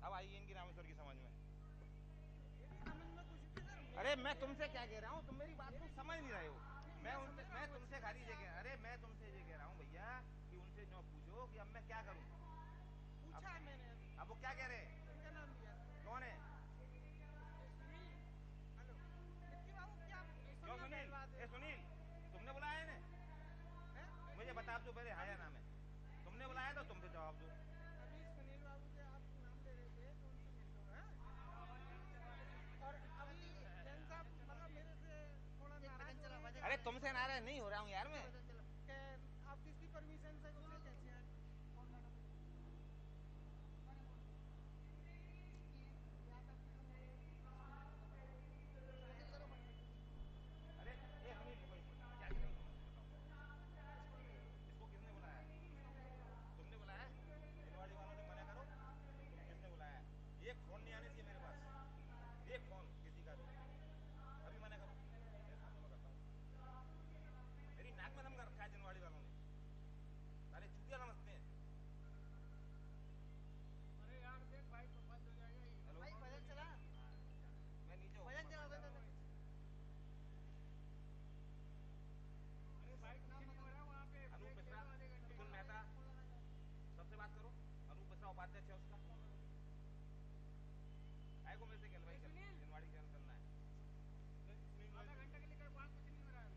अब आइए इनकी रामेश्वर की समझ में। अरे मैं तुमसे क्या कह रहा हूँ, तुम मेरी बात को समझ नहीं रहे हो। मैं तुमसे खाली ये कह, अरे मैं तुमसे ये कह रहा हूँ भैया कि उनसे जो पूछो कि अब मैं क्या करूँ। पूछा है मैंने। अब वो क्या कह रहे हैं? कौन है? क्यों सुनील? सुनील तुमने बुलाया है? मुझे बता दो पहले, हाया नाम है, तुमने बुलाया तो तुमसे जवाब दो। अरे तुमसे नाराज नहीं हो रहा हूँ यार मैं। आप किसकी परमिशन से गुजरे कैसे हैं? अरे इसको किसने बुलाया? तुमने बुलाया? दिलवाड़ी वालों ने मना करो। किसने बुलाया? एक फोन नहीं आने चाहिए मेरे पास, एक फोन किसी का भी। अभी मना करो, मेरी नाक में दम कर रखा है दिनवाड़ी वालों ने, सारे चूतिया समझते हैं। अरे यार देख भाई तो बंद हो जाएगा। हेलो भाई भजन चला, मैं नीचे भजन चला दे। अरे भाई नाम बता रहा हूं, वहां पे अनूप मिश्रा, अतुल मेहता, सबसे बात करो। अनूप मिश्रा उपाध्यक्ष है उसका। आए को मेरे से कल भाई दिनवाड़ी के चलना है। आधा घंटा के लिए कर, वहां कुछ नहीं हो रहा है अभी।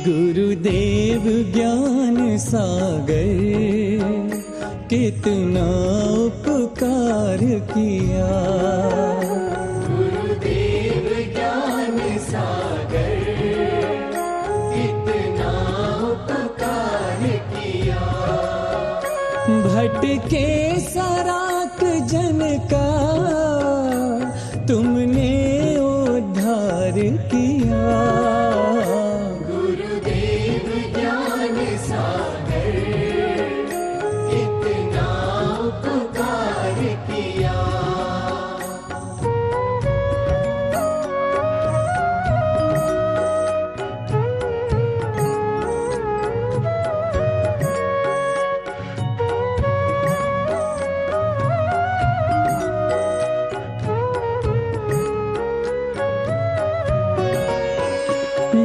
गुरुदेव ज्ञान सागर कितना उपकार किया। गुरुदेव ज्ञान सागर कितना उपकार किया। भटके सराक जन का तुमने उद्धार किया। गुरुदेव ज्ञान सागर कितना उपकार किया।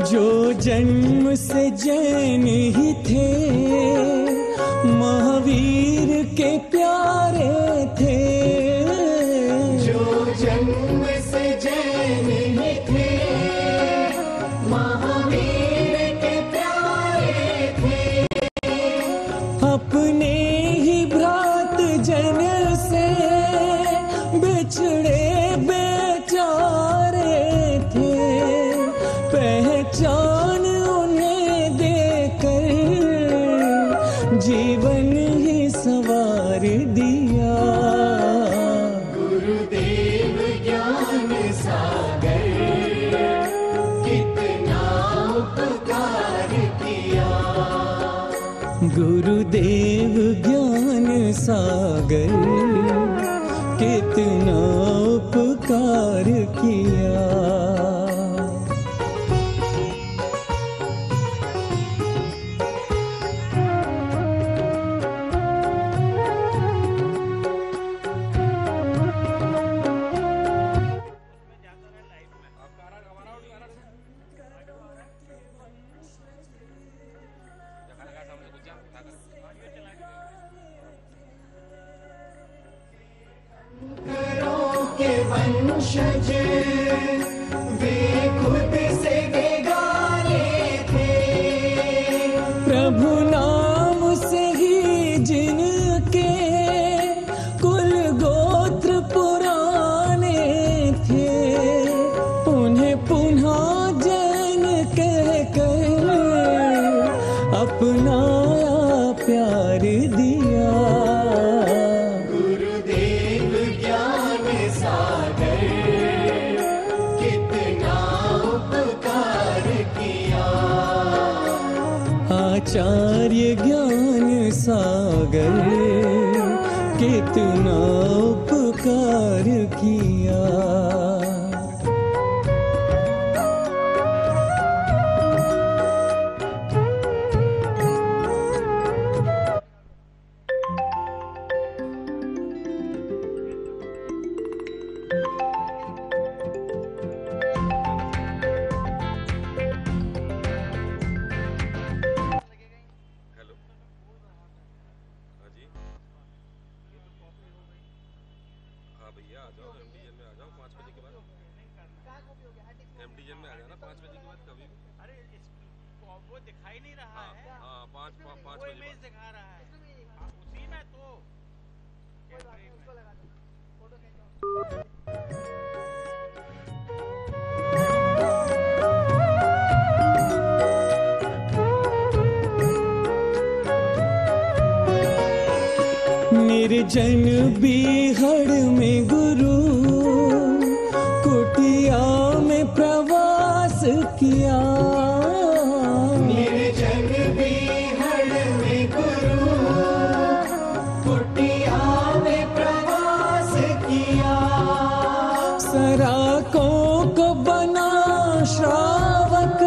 जो जन्म से जैन ही थे महावीर के प्यारे थे। जो जन्म से जैन ही थे महावीर के प्यारे थे। अपने ही भ्रात जन से बिछड़े बेचारे थे। पहचान उन्हें देकर जीवन ही संवार दिया। गुरुदेव ज्ञान सागर कितना उपकार किया। गुरुदेव ज्ञान सागर कितना उपकार किया। के वंशज वे खुद से गाने थे। प्रभु नाम से ही जिनके कुल गोत्र पुराने थे। उन्हें पुनः जैन कहकर अपनाया प्यार दिया। गुरुदेव ज्ञान सागर कितना उपकार किया। आचार्य ज्ञान सागर कितना उपकार किया। निर्जन बीहड़ में गुरु कुटिया में प्रवास किया। निर्जन बीहड़ में गुरु कुटिया में प्रवास किया। सराकों को बना श्रावक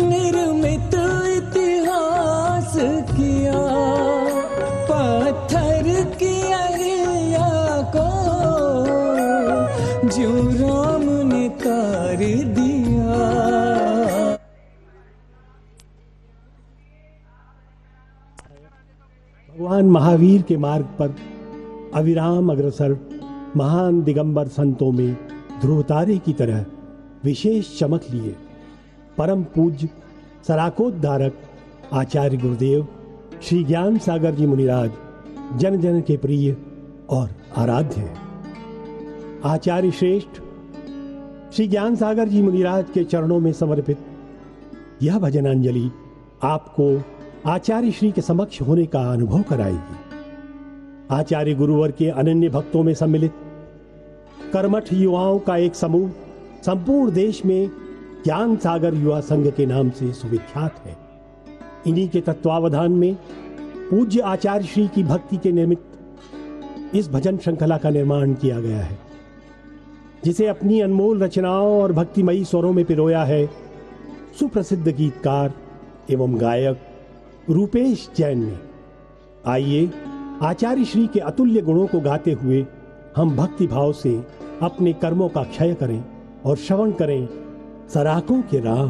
निर्मित इतिहास किया। पत्थर की अहिल्या को जो राम ने तार दिया। भगवान महावीर के मार्ग पर अविराम अग्रसर महान दिगंबर संतों में ध्रुव तारे की तरह विशेष चमक लिए परम पूज्य सराकोद्धारक आचार्य गुरुदेव श्री ज्ञान सागर जी मुनिराज जन जन के प्रिय और आराध्य हैं। आचार्य श्रेष्ठ श्री ज्ञान सागर जी मुनिराज के चरणों में समर्पित यह भजनांजलि आपको आचार्य श्री के समक्ष होने का अनुभव कराएगी। आचार्य गुरुवर के अनन्य भक्तों में सम्मिलित कर्मठ युवाओं का एक समूह संपूर्ण देश में ज्ञान सागर युवा संघ के नाम से सुविख्यात है। इन्हीं के तत्वावधान में पूज्य आचार्य श्री की भक्ति के निमित्त इस भजन श्रृंखला का निर्माण किया गया है, जिसे अपनी अनमोल रचनाओं और भक्तिमयी स्वरों में पिरोया है सुप्रसिद्ध गीतकार एवं गायक रूपेश जैन ने। आइए आचार्य श्री के अतुल्य गुणों को गाते हुए हम भक्ति भाव से अपने कर्मों का क्षय करें और श्रवण करें सराकों के राम।